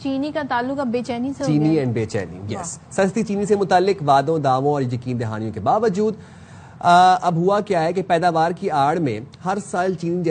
چینی کا تعلق اب بے چینی سے چینی اینڈ بے چینی، یس. سستی چینی سے متعلق وعدوں دعووں اور یقین دہانیوں کے باوجود اب ہوا کیا ہے کہ پیداوار کی آڑ میں ہر سال چینی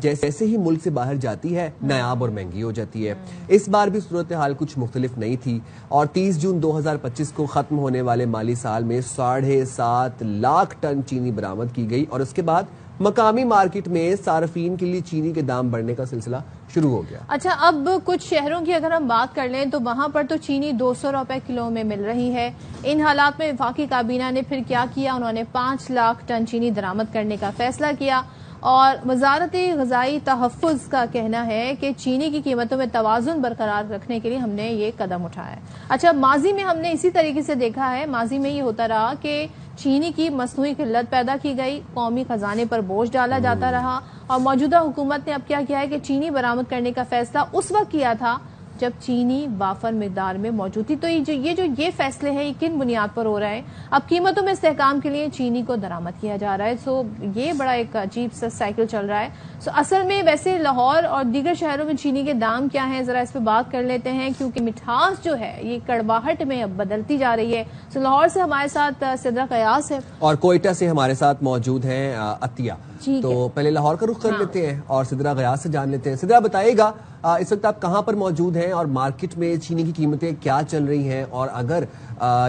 جیسے ہی ملک سے باہر جاتی ہے نایاب اور مہنگی ہو جاتی ہے. اس بار بھی صورتحال کچھ مختلف نہیں تھی اور 30 جون 2025 کو ختم ہونے والے مالی سال میں 7.5 لاکھ ٹن چینی برآمد کی گئی اور اس کے بعد مقامی مارکیٹ میں صارفین کے لیے چینی کے دام بڑھنے کا سلسلہ شروع ہو گیا. اچھا، اب کچھ شہروں کی اگر ہم بات کر لیں تو وہاں پر تو چینی 200 روپے کلو میں مل رہی ہے. ان حالات میں وفاقی کابینہ نے پھر کیا کیا، انہوں نے 5 لاکھ ٹن چینی درآمد کرنے کا فیصلہ کیا اور وزارت غذائی تحفظ کا کہنا ہے کہ چینی کی قیمتوں میں توازن برقرار رکھنے کے لیے ہم نے یہ قدم اٹھایا ہے. اچھا، ماضی میں ہم نے اسی طریقے سے دیکھا ہے، ماضی میں یہ ہوتا رہا کہ چینی کی مصنوعی قلت پیدا کی گئی، قومی خزانے پر بوجھ ڈالا جاتا رہا اور موجودہ حکومت نے اب کیا کیا ہے کہ چینی برآمد کرنے کا فیصلہ اس وقت کیا تھا جب چینی وافر مقدار میں موجود تھی. تو یہ فیصلے ہیں، یہ کن بنیاد پر ہو رہا ہے؟ اب قیمتوں میں استحکام کے لیے چینی کو درآمد کیا جا رہا ہے. سو یہ بڑا ایک عجیب سا سائیکل چل رہا ہے. سو اصل میں ویسے لاہور اور دیگر شہروں میں چینی کے دام کیا ہیں، ذرا اس پہ بات کر لیتے ہیں کیونکہ مٹھاس جو ہے یہ کڑواہٹ میں اب بدلتی جا رہی ہے. سو لاہور سے ہمارے ساتھ سدرا قیاس ہے اور کوئٹہ سے ہمارے ساتھ موجود ہیں عطیہ. تو پہلے لاہور کا رخ کر لیتے ہیں اور سدرا غیاث سے جان لیتے ہیں. سدرا بتائیے گا اس وقت آپ کہاں پر موجود ہیں اور مارکیٹ میں چینی کی قیمتیں کیا چل رہی ہیں اور اگر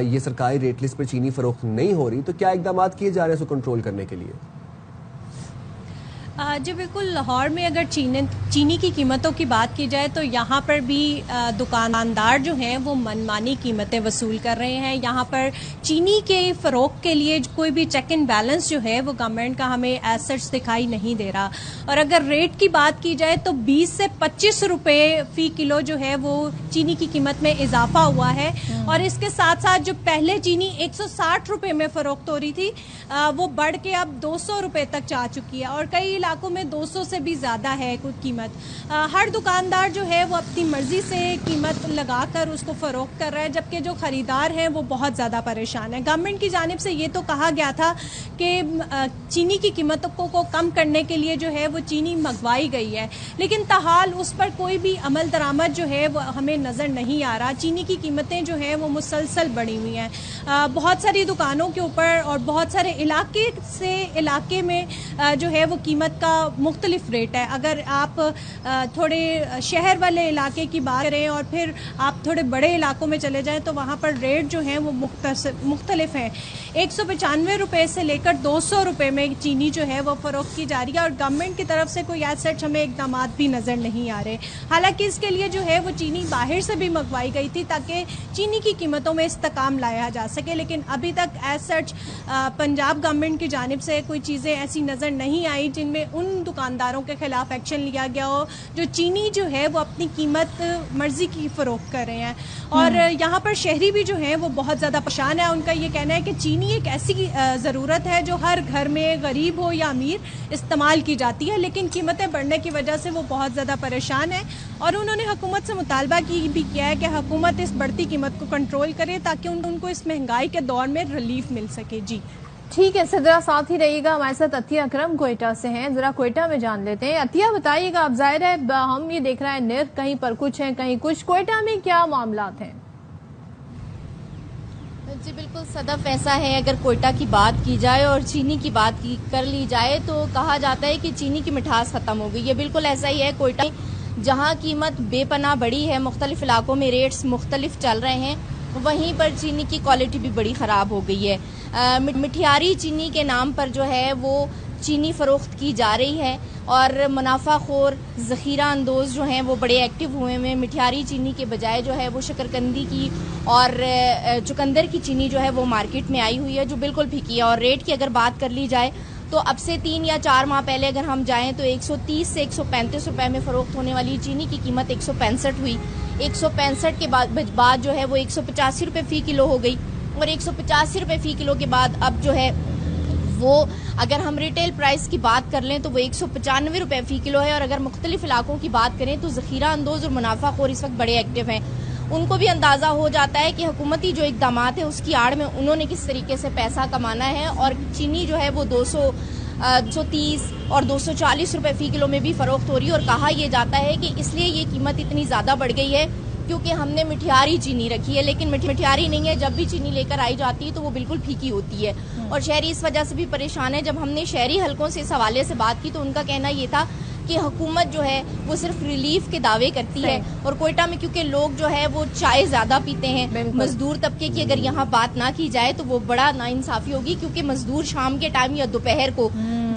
یہ سرکاری ریٹ لسٹ پر چینی فروخت نہیں ہو رہی تو کیا اقدامات کیے جا رہے ہیں اس کو کنٹرول کرنے کے لیے؟ جی بالکل، لاہور میں اگر چینی کی قیمتوں کی بات کی جائے تو یہاں پر بھی دکاندار جو ہیں وہ منمانی قیمتیں وصول کر رہے ہیں. یہاں پر چینی کے فروخت کے لیے کوئی بھی چیک اینڈ بیلنس جو ہے وہ گورنمنٹ کا ہمیں ایز سچ دکھائی نہیں دے رہا. اور اگر ریٹ کی بات کی جائے تو 20 سے 25 روپے فی کلو جو ہے وہ چینی کی قیمت میں اضافہ ہوا ہے. اور اس کے ساتھ ساتھ جو پہلے چینی 160 روپے میں فروخت ہو رہی تھی وہ بڑھ کے اب 200 روپے تک جا چکی ہے اور کئی علاقوں میں 200 سے بھی زیادہ ہے کچھ قیمت. ہر دکاندار جو ہے وہ اپنی مرضی سے قیمت لگا کر اس کو فروخت کر رہا ہے جبکہ جو خریدار ہیں وہ بہت زیادہ پریشان ہیں. گورنمنٹ کی جانب سے یہ تو کہا گیا تھا کہ چینی کی قیمتوں کو کم کرنے کے لیے جو ہے وہ چینی منگوائی گئی ہے لیکن تاحال اس پر کوئی بھی عمل درآمد جو ہے وہ ہمیں نظر نہیں آ رہا. چینی کی قیمتیں جو ہیں وہ مسلسل بڑھی ہوئی ہیں. بہت ساری دکانوں کے اوپر اور بہت سارے علاقے سے علاقے میں جو ہے وہ قیمت کا مختلف ریٹ ہے. اگر آپ تھوڑے شہر والے علاقے کی بات کریں اور پھر آپ تھوڑے بڑے علاقوں میں چلے جائیں تو وہاں پر ریٹ جو ہیں وہ مختلف ہیں. 195 روپے سے لے کر 200 روپے میں چینی جو ہے وہ فروخت کی جا رہی ہے اور گورنمنٹ کی طرف سے کوئی ایز سچ ہمیں اقدامات بھی نظر نہیں آ رہے. حالانکہ اس کے لیے جو ہے وہ چینی باہر سے بھی منگوائی گئی تھی تاکہ چینی کی قیمتوں میں استحکام لایا جا سکے لیکن ابھی تک ایز سچ پنجاب گورنمنٹ کی جانب سے کوئی چیزیں ایسی نظر نہیں آئی جن میں ان دکانداروں کے خلاف ایکشن لیا گیا ہو جو چینی جو ہے وہ اپنی قیمت مرضی کی فروخت کر رہے ہیں. اور یہاں پر شہری بھی جو ہیں وہ بہت زیادہ پریشان ہے. ان کا یہ کہنا ہے کہ چینی ایک ایسی ضرورت ہے جو ہر گھر میں غریب ہو یا امیر استعمال کی جاتی ہے لیکن قیمتیں بڑھنے کی وجہ سے وہ بہت زیادہ پریشان ہیں اور انہوں نے حکومت سے مطالبہ بھی کیا ہے کہ حکومت اس بڑھتی قیمت کو کنٹرول کرے تاکہ ان کو اس مہنگائی کے دور میں ریلیف مل سکے. جی ٹھیک ہے سدرا، ساتھ ہی رہیے گا. ہمارے ساتھ عطیہ اکرم کوئٹہ سے ہیں، ذرا کوئٹہ میں جان لیتے ہیں. عطیہ بتائیے گا، اب ظاہر ہے ہم یہ دیکھ رہے ہیں نرخ کہیں پر کچھ ہیں کہیں کچھ، کوئٹہ میں کیا معاملات ہیں؟ جی بالکل صدف، ایسا ہے اگر کوئٹہ کی بات کی جائے اور چینی کی بات کر لی جائے تو کہا جاتا ہے کہ چینی کی مٹھاس ختم ہو گئی. یہ بالکل ایسا ہی ہے. کوئٹہ جہاں قیمت بے پناہ بڑی ہے، مختلف علاقوں میں ریٹس مختلف چل رہے ہیں، وہیں پر چینی کی کوالٹی بھی بڑی خراب ہو گئی ہے. مٹھیاری چینی کے نام پر جو ہے وہ چینی فروخت کی جا رہی ہے اور منافع خور ذخیرہ اندوز جو ہیں وہ بڑے ایکٹیو ہوئے ہیں. مٹھیاری چینی کے بجائے جو ہے وہ شکرکندی کی اور چقندر کی چینی جو ہے وہ مارکیٹ میں آئی ہوئی ہے جو بالکل پھیکی ہے. اور ریٹ کی اگر بات کر لی جائے تو اب سے 3 یا 4 ماہ پہلے اگر ہم جائیں تو 130 سے 135 روپے میں فروخت ہونے والی چینی کی قیمت 165 ہوئی. 165 کے بعد جو ہے وہ 185 روپے فی کلو ہو گئی اور 185 روپے فی کلو کے بعد اب جو ہے وہ اگر ہم ریٹیل پرائس کی بات کر لیں تو وہ 195 روپے فی کلو ہے. اور اگر مختلف علاقوں کی بات کریں تو ذخیرہ اندوز اور منافع خور اس وقت بڑے ایکٹیو ہیں. ان کو بھی اندازہ ہو جاتا ہے کہ حکومتی جو اقدامات ہیں اس کی آڑ میں انہوں نے کس طریقے سے پیسہ کمانا ہے اور چینی جو ہے وہ 230 اور 240 روپے فی کلو میں بھی فروخت ہو رہی ہے. اور کہا یہ جاتا ہے کہ اس لیے یہ قیمت اتنی زیادہ بڑھ گئی ہے کیونکہ ہم نے مٹھیاری چینی رکھی ہے، لیکن مٹھیاری نہیں ہے، جب بھی چینی لے کر آئی جاتی ہے تو وہ بالکل پھیکی ہوتی ہے، اور شہری اس وجہ سے بھی پریشان ہے۔ جب ہم نے شہری حلقوں سے اس حوالے سے بات کی تو ان کا کہنا یہ تھا کہ حکومت جو ہے وہ صرف ریلیف کے دعوے کرتی ہے، اور کوئٹہ میں کیونکہ لوگ جو ہے وہ چائے زیادہ پیتے ہیں، مزدور طبقے کی اگر یہاں بات نہ کی جائے تو وہ بڑا ناانصافی ہوگی، کیونکہ مزدور شام کے ٹائم یا دوپہر کو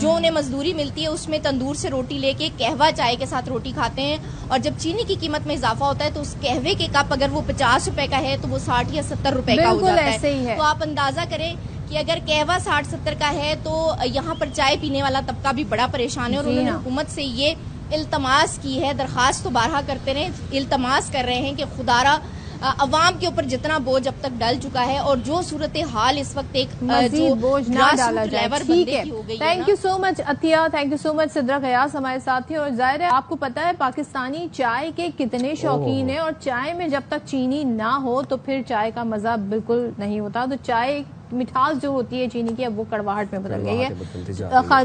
جو انہیں مزدوری ملتی ہے اس میں تندور سے روٹی لے کے قہوہ چائے کے ساتھ روٹی کھاتے ہیں، اور جب چینی کی قیمت میں اضافہ ہوتا ہے تو اس قہوے کے کپ اگر وہ 50 روپے کا ہے تو وہ 60 یا 70 روپے کا ہو جاتا ہے۔ تو آپ اندازہ کریں کہ اگر قہوہ 60-70 کا ہے تو یہاں پر چائے پینے والا طبقہ بھی بڑا پریشان ہے، اور انہوں نے حکومت سے یہ التماس کی ہے، درخواست تو بارہا کرتے رہے، التماس کر رہے ہیں کہ خدارا عوام کے اوپر جتنا بوجھ اب تک ڈل چکا ہے اور جو صورتحال اس وقت ایک مزید بوجھ نہ ڈالا جائے۔ ٹھیک ہے، ہو گئی۔ Thank you so much Atiya, thank you so much Sidra Ghayas ہمارے ساتھ تھی۔ اور ظاہر ہے آپ کو پتا ہے پاکستانی چائے کے کتنے شوقین ہیں، اور چائے میں جب تک چینی نہ ہو تو پھر چائے کا مزہ بالکل نہیں ہوتا۔ تو چائے مٹھاس جو ہوتی ہے چینی کی اب وہ کڑواہٹ میں بدل گئی ہے۔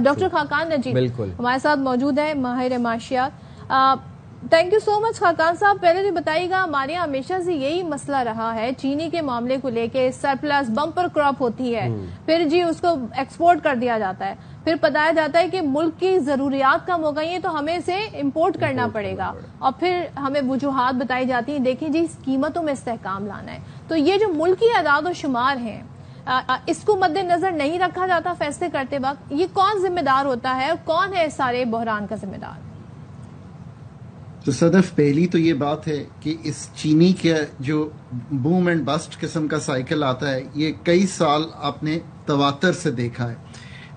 ڈاکٹر خاقان نجیب ہمارے ساتھ موجود ہے، ماہر معاشیات۔ تھینک یو سو مچ خاقان صاحب۔ پہلے تو بتائیے گا، ہمارے یہاں ہمیشہ سے یہی مسئلہ رہا ہے چینی کے معاملے کو لے کے، سرپلس بمپر کراپ ہوتی ہے، پھر جی اس کو ایکسپورٹ کر دیا جاتا ہے، پھر بتایا جاتا ہے کہ ملک کی ضروریات کم ہو گئی ہیں تو ہمیں اسے امپورٹ کرنا پڑے گا، اور پھر ہمیں وجوہات بتائی جاتی ہیں، دیکھیں جی قیمتوں میں استحکام لانا ہے۔ تو یہ جو ملکی اعداد و شمار ہیں اس کو مد نظر نہیں رکھا جاتا فیصلے کرتے وقت، یہ کون ذمہ دار ہوتا ہے اور کون ہے اس سارے بحران کا ذمہ دار؟ تو صدف، پہلی تو یہ بات ہے کہ اس چینی کے جو بوم اینڈ بسٹ قسم کا سائیکل آتا ہے یہ کئی سال آپ نے تواتر سے دیکھا ہے،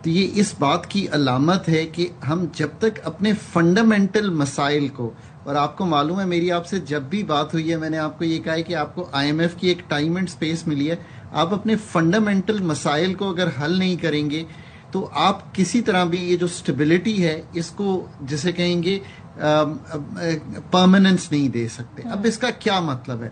تو یہ اس بات کی علامت ہے کہ ہم جب تک اپنے فنڈامنٹل مسائل کو، اور آپ کو معلوم ہے میری آپ سے جب بھی بات ہوئی ہے میں نے آپ کو یہ کہا ہے کہ آپ کو IMF کی ایک ٹائم اینڈ سپیس ملی ہے، آپ اپنے فنڈامنٹل مسائل کو اگر حل نہیں کریں گے تو آپ کسی طرح بھی یہ جو سٹیبلٹی ہے اس کو جسے کہیں گے پرماننس نہیں دے سکتے۔ اب اس کا کیا مطلب ہے؟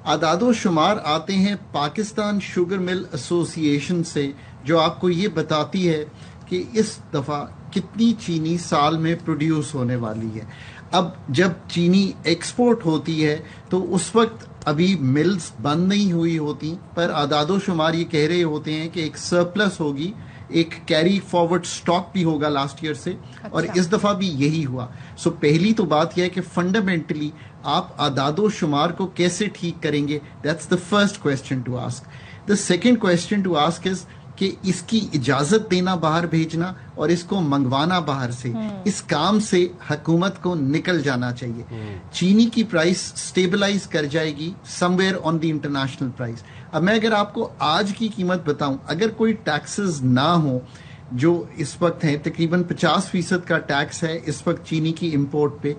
اعداد و شمار آتے ہیں پاکستان شوگر مل ایسوسی ایشن سے، جو آپ کو یہ بتاتی ہے کہ اس دفعہ کتنی چینی سال میں پروڈیوس ہونے والی ہے۔ اب جب چینی ایکسپورٹ ہوتی ہے تو اس وقت ابھی ملز بند نہیں ہوئی ہوتی، پر اعداد و شمار یہ کہہ رہے ہوتے ہیں کہ ایک سرپلس ہوگی، ایک کیری فارورڈ سٹاک بھی ہوگا لاسٹ ایئر سے، اور اس دفعہ بھی یہی ہوا۔ سو پہلی تو بات یہ ہے کہ فنڈامنٹلی آپ اعداد و شمار کو کیسے ٹھیک کریں گے، that's the first question to ask. The second question to ask is کہ اس کی اجازت دینا باہر بھیجنا اور اس کو منگوانا باہر سے، اس کام سے حکومت کو نکل جانا چاہیے۔ چینی کی پرائس سٹیبلائز کر جائے گی somewhere on the international price. اب میں اگر آپ کو آج کی قیمت بتاؤں، اگر کوئی ٹیکسز نہ ہوں جو اس وقت ہیں، تقریباً 50% کا ٹیکس ہے اس وقت چینی کی امپورٹ پہ،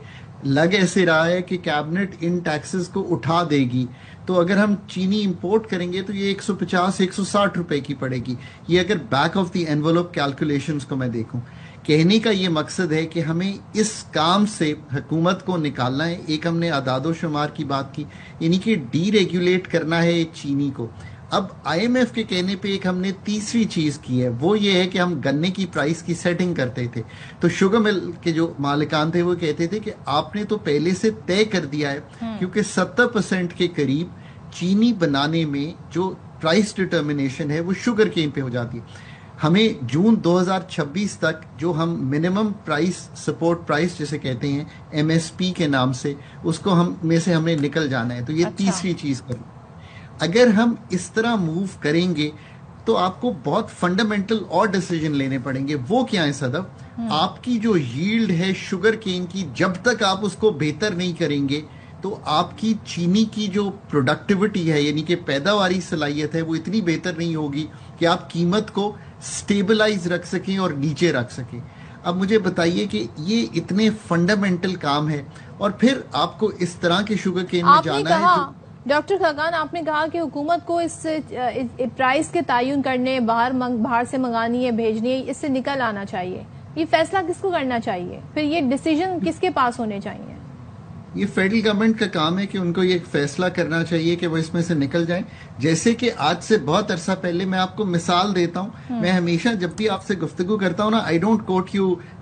لگ ایسے رہا ہے کہ کیبنٹ ان ٹیکسز کو اٹھا دے گی، تو اگر ہم چینی امپورٹ کریں گے تو یہ 150-160 روپے کی پڑے گی۔ یہ اگر back of the envelope calculations کو میں دیکھوں، کہنے کا یہ مقصد ہے کہ ہمیں اس کام سے حکومت کو نکالنا ہے۔ ایک ہم نے اعداد و شمار کی بات کی، یعنی کہ ڈی ریگولیٹ کرنا ہے چینی کو۔ اب IMF کے کہنے پہ ایک ہم نے تیسری چیز کی ہے، وہ یہ ہے کہ ہم گنے کی پرائس کی سیٹنگ کرتے تھے، تو شوگر مل کے جو مالکان تھے وہ کہتے تھے کہ آپ نے تو پہلے سے طے کر دیا ہے، کیونکہ 70% کے قریب چینی بنانے میں جو پرائس ڈٹرمنیشن ہے وہ شوگر کین پہ ہو جاتی ہے۔ ہمیں جون 2026 تک جو ہم منیمم پرائس سپورٹ پرائس جسے کہتے ہیں MSP کے نام سے، اس کو ہم میں سے ہمیں نکل جانا ہے۔ تو یہ تیسری چیز کروں، اگر ہم اس طرح موو کریں گے تو آپ کو بہت فنڈامنٹل اور ڈیسیجن لینے پڑیں گے۔ وہ کیا ہے صدف؟ آپ کی جو ییلڈ ہے شوگر کین کی، جب تک آپ اس کو بہتر نہیں کریں گے تو آپ کی چینی کی جو پروڈکٹیوٹی ہے، یعنی کہ پیداواری صلاحیت ہے، وہ اتنی بہتر نہیں ہوگی کہ آپ قیمت کو سٹیبلائز رکھ سکیں اور نیچے رکھ سکیں۔ اب مجھے بتائیے کہ یہ اتنے فنڈامنٹل کام ہے، اور پھر آپ کو اس طرح کے شوگر کین میں جانا ہے۔ ڈاکٹر خاقان، آپ نے کہا کہ حکومت کو اس پرائس کے تعین کرنے، باہر سے منگانی ہے، بھیجنی ہے، اس سے نکل آنا چاہیے۔ یہ فیصلہ کس کو کرنا چاہیے؟ پھر یہ ڈیسیجن کس کے پاس ہونے چاہیے؟ یہ فیڈرل گورنمنٹ کا کام ہے کہ ان کو یہ فیصلہ کرنا چاہیے کہ وہ اس میں سے نکل جائیں۔ جیسے کہ آج سے بہت عرصہ پہلے، میں آپ کو مثال دیتا ہوں، میں ہمیشہ جب بھی آپ سے گفتگو کرتا ہوں نا، I don't quote you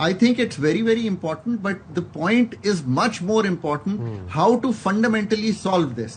I think it's very, very important, but the point is much more important how to fundamentally solve this.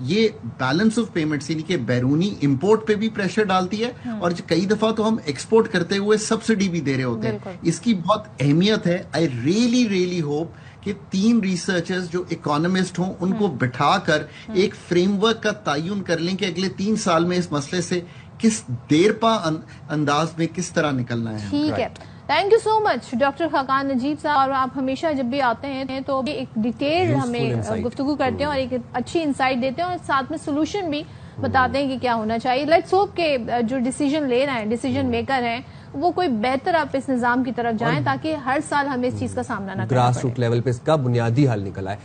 یہ بیلنس آف پیمنٹس یعنی کہ بیرونی امپورٹ پہ بھی پریشر ڈالتی ہے اور کئی دفعہ تو ہم ایکسپورٹ کرتے ہوئے سبسڈی بھی دے رہے ہوتے ہیں. اس کی بہت اہمیت ہے. آئی ریئلی ہوپ کہ 3 ریسرچرز جو اکانومسٹ ہوں ان کو بٹھا کر ایک فریم ورک کا تعین کر لیں کہ اگلے 3 سال میں اس مسئلے سے کس دیرپا انداز میں کس طرح نکلنا ہے. ٹھیک ہے, thank you so much doctor Khaqan Najeeb sahib. اور آپ ہمیشہ جب بھی آتے ہیں تو ایک ڈیٹیل ہمیں گفتگو کرتے ہیں اور ایک اچھی انسائٹ دیتے ہیں اور ساتھ میں سولوشن بھی بتاتے ہیں کہ کیا ہونا چاہیے. لیٹس ہوپ کہ جو ڈیسیجن لے رہے ہیں, ڈیسیجن میکر ہیں, وہ کوئی بہتر آپ اس نظام کی طرف جائیں تاکہ ہر سال ہمیں اس چیز کا سامنا نہ کرنا پڑے. گراس روٹ لیول پہ اس کا بنیادی حل نکل آئے.